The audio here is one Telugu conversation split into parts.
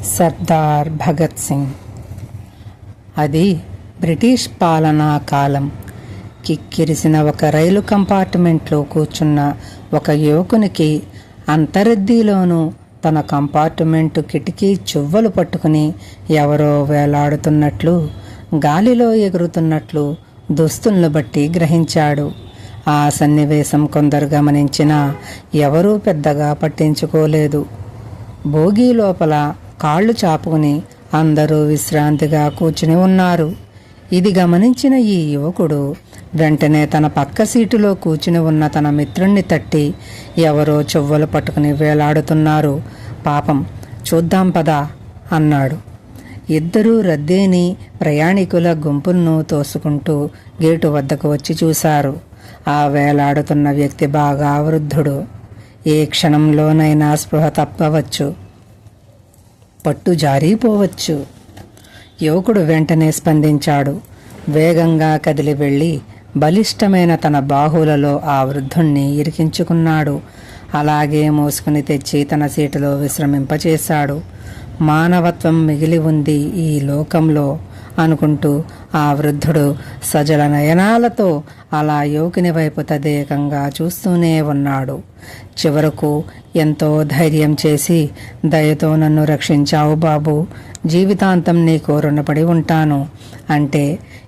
సర్దార్ భగత్ సింగ్. అది బ్రిటిష్ పాలనా కాలం. కిక్కిరిసిన ఒక రైలు కంపార్ట్మెంట్లో కూర్చున్న ఒక యువకునికి అంతరిద్దీలోనూ తన కంపార్ట్మెంటు కిటికీ చువ్వలు పట్టుకుని ఎవరో వేలాడుతున్నట్లు, గాలిలో ఎగురుతున్నట్లు దుస్తులను బట్టి గ్రహించాడు. ఆ సన్నివేశం కొందరు గమనించినా ఎవరూ పెద్దగా పట్టించుకోలేదు. బోగీ లోపల కాళ్ళు చాపుకుని అందరూ విశ్రాంతిగా కూర్చుని ఉన్నారు. ఇది గమనించిన ఈ యువకుడు వెంటనే తన పక్క సీటులో కూర్చుని ఉన్న తన మిత్రుణ్ణి తట్టి, ఎవరో చువ్వలు పట్టుకుని వేలాడుతున్నారు, పాపం చూద్దాం పదా అన్నాడు. ఇద్దరూ రద్దీని, ప్రయాణికుల గుంపులను తోసుకుంటూ గేటు వద్దకు వచ్చి చూశారు. ఆ వేలాడుతున్న వ్యక్తి బాగా వృద్ధుడు. ఏ క్షణంలోనైనా స్పృహ తప్పవచ్చు, పట్టు జారిపోవచ్చు. యువకుడు వెంటనే స్పందించాడు. వేగంగా కదిలి వెళ్ళి బలిష్టమైన తన బాహువులలో ఆ వృద్ధుణ్ణి ఇరికించుకున్నాడు. అలాగే మోసుకుని తెచ్చి తన సీటులో విశ్రమింపచేశాడు. మానవత్వం మిగిలి ఉంది ఈ లోకంలో అనుకుంటూ ఆ వృద్ధుడు సజల నయనాలతో అలా యువకుని వైపు తదేకంగా చూస్తూనే ఉన్నాడు. చివరకు ఎంతో ధైర్యం చేసి, దయతో నన్ను రక్షించావు బాబు, జీవితాంతం నీకు రుణపడి ఉంటాను అంటే,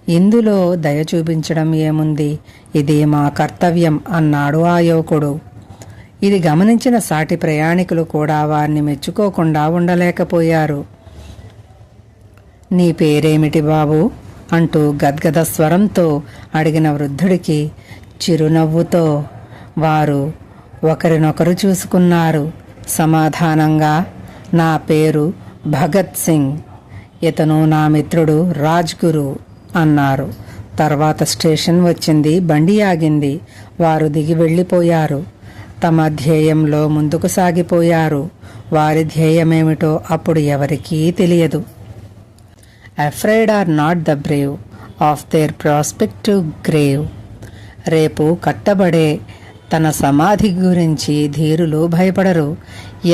ఇందులో దయ చూపించడం ఏముంది, ఇది మా కర్తవ్యం అన్నాడు ఆ యువకుడు. ఇది గమనించిన సాటి ప్రయాణికులు కూడా వారిని మెచ్చుకోకుండా ఉండలేకపోయారు. నీ పేరేమిటి బాబు అంటూ గద్గద స్వరంతో అడిగిన వృద్ధుడికి చిరునవ్వుతో వారు ఒకరినొకరు చూసుకున్నారు. సమాధానంగా, నా పేరు భగత్ సింగ్, ఇతను నా మిత్రుడు రాజ్గురు అన్నారు. తర్వాత స్టేషన్ వచ్చింది, బండి ఆగింది. వారు దిగి వెళ్ళిపోయారు. తమ ధ్యేయంలో ముందుకు సాగిపోయారు. వారి ధ్యేయమేమిటో అప్పుడు ఎవరికీ తెలియదు. Afraid are not the brave of their prospective grave. రేపు కట్టబడే తన సమాధి గురించి ధీరులు భయపడరు.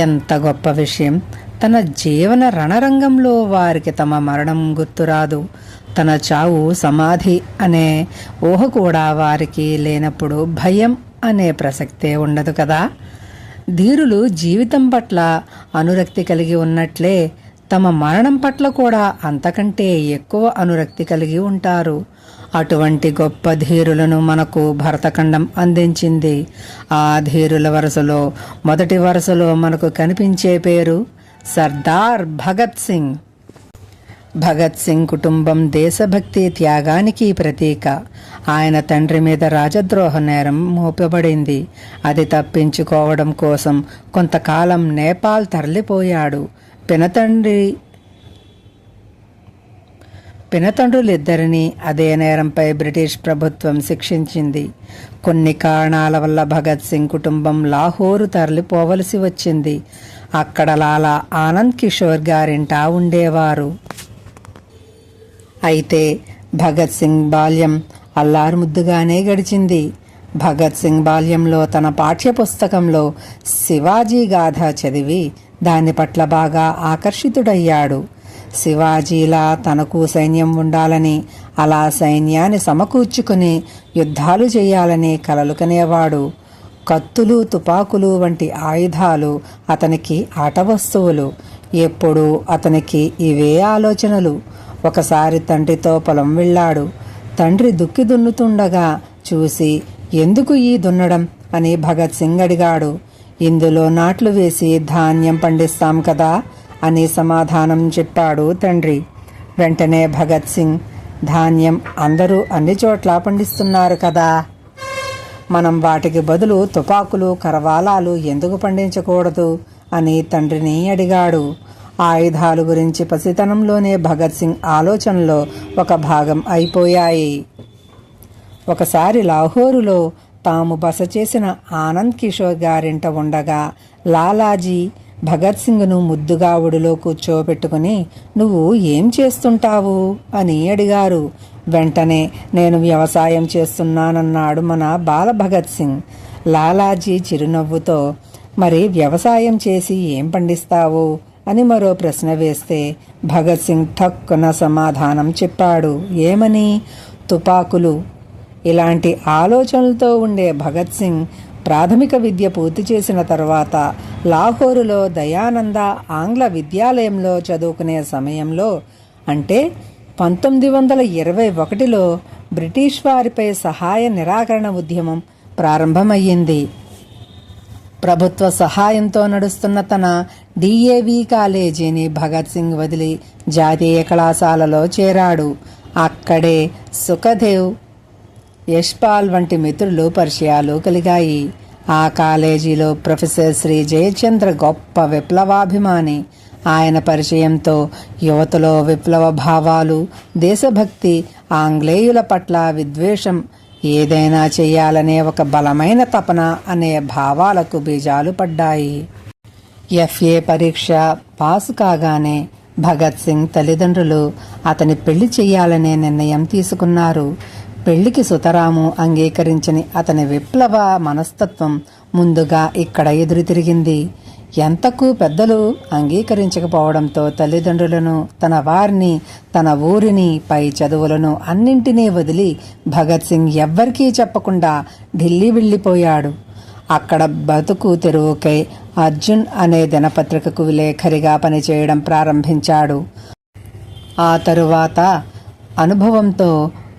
ఎంత గొప్ప విషయం! తన జీవన రణరంగంలో వారికి తమ మరణం గుర్తురాదు. తన చావు సమాధి అనే ఊహ కూడా వారికి లేనప్పుడు భయం అనే ప్రసక్తే ఉండదు కదా. ధీరులు జీవితం పట్ల అనురక్తి కలిగి ఉన్నట్లే తమ మరణం పట్ల కూడా అంతకంటే ఎక్కువ అనురక్తి కలిగి ఉంటారు. అటువంటి గొప్ప ధీరులను మనకు భరతఖండం అందించింది. ఆ ధీరుల వరుసలో మొదటి వరుసలో మనకు కనిపించే పేరు సర్దార్ భగత్ సింగ్. భగత్ సింగ్ కుటుంబం దేశభక్తి, త్యాగానికి ప్రతీక. ఆయన తండ్రి మీద రాజద్రోహ నేరం మోపబడింది. అది తప్పించుకోవడం కోసం కొంతకాలం నేపాల్ తరలిపోయాడు. పినతండ్రులిద్దరినీ అదే నేరంపై బ్రిటిష్ ప్రభుత్వం శిక్షించింది. కొన్ని కారణాల వల్ల భగత్ సింగ్ కుటుంబం లాహోరు తరలిపోవలసి వచ్చింది. అక్కడ లాలా ఆనంద్ కిషోర్ గారింటా ఉండేవారు. అయితే భగత్ సింగ్ బాల్యం అల్లారుముద్దుగానే గడిచింది. భగత్ సింగ్ బాల్యంలో తన పాఠ్యపుస్తకంలో శివాజీ గాథ చదివి దాని పట్ల బాగా ఆకర్షితుడయ్యాడు. శివాజీలా తనకు సైన్యం ఉండాలని, అలా సైన్యాన్ని సమకూర్చుకుని యుద్ధాలు చేయాలని కలలు కనేవాడు. కత్తులు, తుపాకులు వంటి ఆయుధాలు అతనికి ఆట వస్తువులు. ఎప్పుడూ అతనికి ఇవే ఆలోచనలు. ఒకసారి తండ్రితో పొలం వెళ్ళాడు. తండ్రి దుక్కి దున్నుతుండగా చూసి, ఎందుకు ఈ దున్నడం అని భగత్ సింగ్ అడిగాడు. ఇందులో నాట్లు వేసి ధాన్యం పండిస్తాం కదా అని సమాధానం చెప్పాడు తండ్రి. వెంటనే భగత్ సింగ్, ధాన్యం అందరూ అన్ని చోట్ల పండిస్తున్నారు కదా, మనం వాటికి బదులు తుపాకులు, కరవాలాలు ఎందుకు పండించకూడదు అని తండ్రిని అడిగాడు. ఆయుధాలు గురించి పసితనంలోనే భగత్ సింగ్ ఆలోచనలో ఒక భాగం అయిపోయాయి. ఒకసారి లాహోరులో తాము బస చేసిన ఆనంద్ కిషోర్ గారింట ఉండగా లాలాజీ భగత్ సింగ్ను ముద్దుగా ఒడిలో కూర్చోబెట్టుకుని, నువ్వు ఏం చేస్తుంటావు అని అడిగారు. వెంటనే, నేను వ్యవసాయం చేస్తున్నానన్నాడు మన బాల భగత్ సింగ్. లాలాజీ చిరునవ్వుతో, మరి వ్యవసాయం చేసి ఏం పండిస్తావు అని మరో ప్రశ్న వేస్తే భగత్ సింగ్ ఠక్కున సమాధానం చెప్పాడు. ఏమని? తుపాకులు. ఇలాంటి ఆలోచనలతో ఉండే భగత్ సింగ్ ప్రాథమిక విద్య పూర్తి చేసిన తర్వాత లాహోరులో దయానంద ఆంగ్ల విద్యాలయంలో చదువుకునే సమయంలో, అంటే 1921లో బ్రిటిష్ వారిపై సహాయ నిరాకరణ ఉద్యమం ప్రారంభమయ్యింది. ప్రభుత్వ సహాయంతో నడుస్తున్న తన డిఏవి కాలేజీని భగత్ సింగ్ వదిలి జాతీయ కళాశాలలో చేరాడు. అక్కడే సుఖదేవ్, యశ్పాల్ వంటి మిత్రులు పరిచయాలు కలిగాయి. ఆ కాలేజీలో ప్రొఫెసర్ శ్రీ జయచంద్ర గొప్ప విప్లవాభిమాని. ఆయన పరిచయంతో యువతలో విప్లవ భావాలు, దేశభక్తి, ఆంగ్లేయుల పట్ల విద్వేషం, ఏదైనా చేయాలనే ఒక బలమైన తపన అనే భావాలకు బీజాలు పడ్డాయి. FA పరీక్ష పాసు కాగానే భగత్ సింగ్ తల్లిదండ్రులు అతని పెళ్లి చేయాలనే నిర్ణయం తీసుకున్నారు. పెళ్లికి సుతరాము అంగీకరించని అతని విప్లవ మనస్తత్వం ముందుగా ఇక్కడ ఎదురు తిరిగింది. ఎంతకు పెద్దలు అంగీకరించకపోవడంతో తల్లిదండ్రులను, తన వారిని, తన ఊరిని, పై చదువులను అన్నింటినీ వదిలి భగత్ సింగ్ ఎవ్వరికీ చెప్పకుండా ఢిల్లీ వెళ్ళిపోయాడు. అక్కడ బతుకు తెరువుకై అర్జున్ అనే దినపత్రికకు విలేఖరిగా పనిచేయడం ప్రారంభించాడు. ఆ తరువాత అనుభవంతో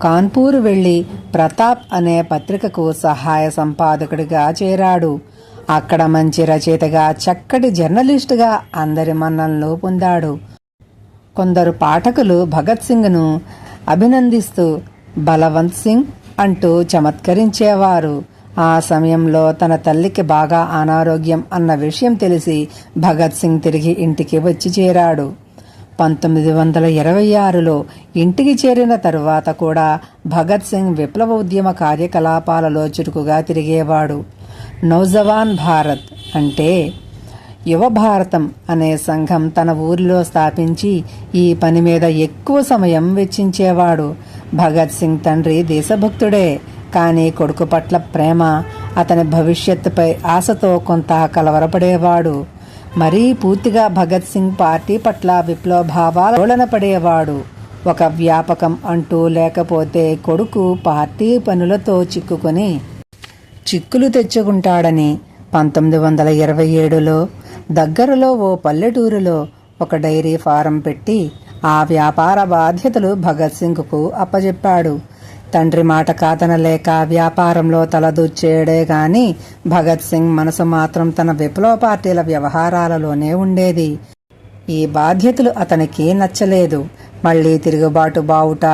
కాన్పూర్ వెళ్లి ప్రతాప్ అనే పత్రికకు సహాయ సంపాదకుడిగా చేరాడు. అక్కడ మంచి రచయితగా, చక్కటి జర్నలిస్టుగా అందరి మన్ననలు పొందాడు. కొందరు పాఠకులు భగత్ సింగ్ను అభినందిస్తూ బలవంత్ సింగ్ అంటూ చమత్కరించేవారు. ఆ సమయంలో తన తల్లికి బాగా అనారోగ్యం అన్న విషయం తెలిసి భగత్ సింగ్ తిరిగి ఇంటికి వచ్చి చేరాడు. 1926లో ఇంటికి చేరిన తరువాత కూడా భగత్ సింగ్ విప్లవ ఉద్యమ కార్యకలాపాలలో చురుకుగా తిరిగేవాడు. నౌజవాన్ భారత్ అంటే యువ భారతం అనే సంఘం తన ఊరిలో స్థాపించి ఈ పని మీద ఎక్కువ సమయం వెచ్చించేవాడు. భగత్ సింగ్ తండ్రి దేశభక్తుడే, కానీ కొడుకు పట్ల ప్రేమ, అతని భవిష్యత్తుపై ఆశతో కొంత కలవరపడేవాడు. మరీ పూర్తిగా భగత్ సింగ్ పార్టీ పట్ల విప్లవ భావాల పడేవాడు. ఒక వ్యాపకం అంటూ లేకపోతే కొడుకు పార్టీ పనులతో చిక్కుకొని చిక్కులు తెచ్చుకుంటాడని 1927లో దగ్గరలో ఓ పల్లెటూరులో ఒక డైరీ ఫారం పెట్టి ఆ వ్యాపార బాధ్యతలు భగత్ సింగ్కు అప్పజెప్పాడు. తండ్రి మాట కాదనలేక వ్యాపారంలో తలదూర్చేయడే గాని భగత్ సింగ్ మనసు మాత్రం తన విప్లవ పార్టీల వ్యవహారాలలోనే ఉండేది. ఈ బాధ్యతలు అతనికి నచ్చలేదు. మళ్లీ తిరుగుబాటు బావుట,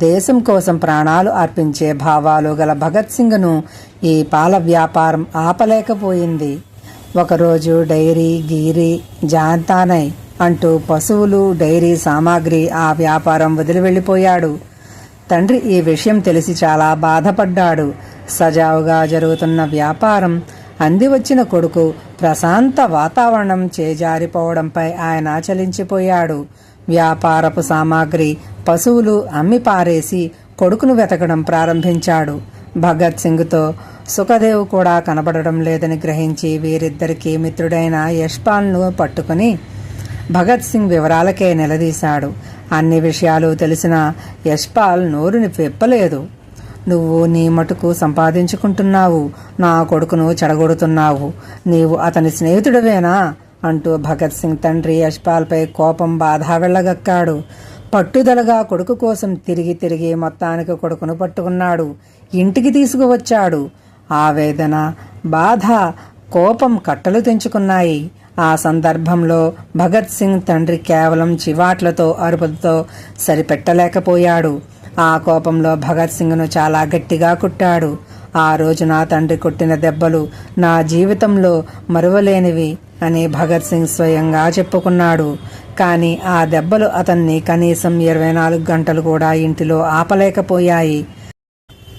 దేశం కోసం ప్రాణాలు అర్పించే భావాలు గల భగత్ సింగ్ను ఈ పాల వ్యాపారం ఆపలేకపోయింది. ఒకరోజు డైరీ, గీరీ, జాంతానై అంటూ పశువులు, డైరీ సామాగ్రి ఆ వ్యాపారం వదిలి వెళ్ళిపోయాడు. తండ్రి ఈ విషయం తెలిసి చాలా బాధపడ్డాడు. సజావుగా జరుగుతున్న వ్యాపారం, అంది వచ్చిన కొడుకు ప్రశాంత వాతావరణం చేజారిపోవడంపై ఆయన చలించిపోయాడు. వ్యాపారపు సామాగ్రి, పశువులు అమ్మి పారేసి కొడుకును వెతకడం ప్రారంభించాడు. భగత్ సింగ్తో సుఖదేవ్ కూడా కనబడడం లేదని గ్రహించి వీరిద్దరికీ మిత్రుడైన యశ్పాల్ను పట్టుకుని భగత్ సింగ్ వివరాలకే నిలదీశాడు. అన్ని విషయాలు తెలిసిన యశ్పాల్ నోరుని విప్పలేదు. నువ్వు నీ మటుకు సంపాదించుకుంటున్నావు, నా కొడుకును చెడగొడుతున్నావు, నీవు అతని స్నేహితుడివేనా అంటూ భగత్ సింగ్ తండ్రి యశ్పాల్పై కోపం, బాధ వెళ్ళగక్కాడు. పట్టుదలగా కొడుకు కోసం తిరిగి తిరిగి మొత్తానికి కొడుకును పట్టుకున్నాడు. ఇంటికి తీసుకువచ్చాడు. ఆవేదన, బాధ, కోపం కట్టలు తెంచుకున్నాయి. ఆ సందర్భంలో భగత్ సింగ్ తండ్రి కేవలం చివాట్లతో, అరుపులతో సరిపెట్టలేకపోయాడు. ఆ కోపంలో భగత్ సింగ్ను చాలా గట్టిగా కొట్టాడు. ఆ రోజు నా తండ్రి కొట్టిన దెబ్బలు నా జీవితంలో మరువలేనివి అని భగత్ సింగ్ స్వయంగా చెప్పుకున్నాడు. కానీ ఆ దెబ్బలు అతన్ని కనీసం 24 గంటలు కూడా ఇంటిలో ఆపలేకపోయాయి.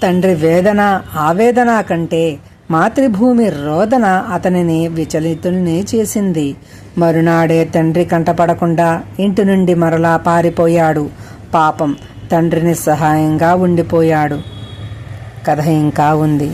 తండ్రి వేదన, ఆవేదన కంటే మాతృభూమి రోదన అతనిని విచలితుల్ని చేసింది. మరునాడే తండ్రి కంటపడకుండా ఇంటి నుండి మరలా పారిపోయాడు. పాపం, తండ్రిని సహాయంగా ఉండిపోయాడు. కథ ఇంకా ఉంది.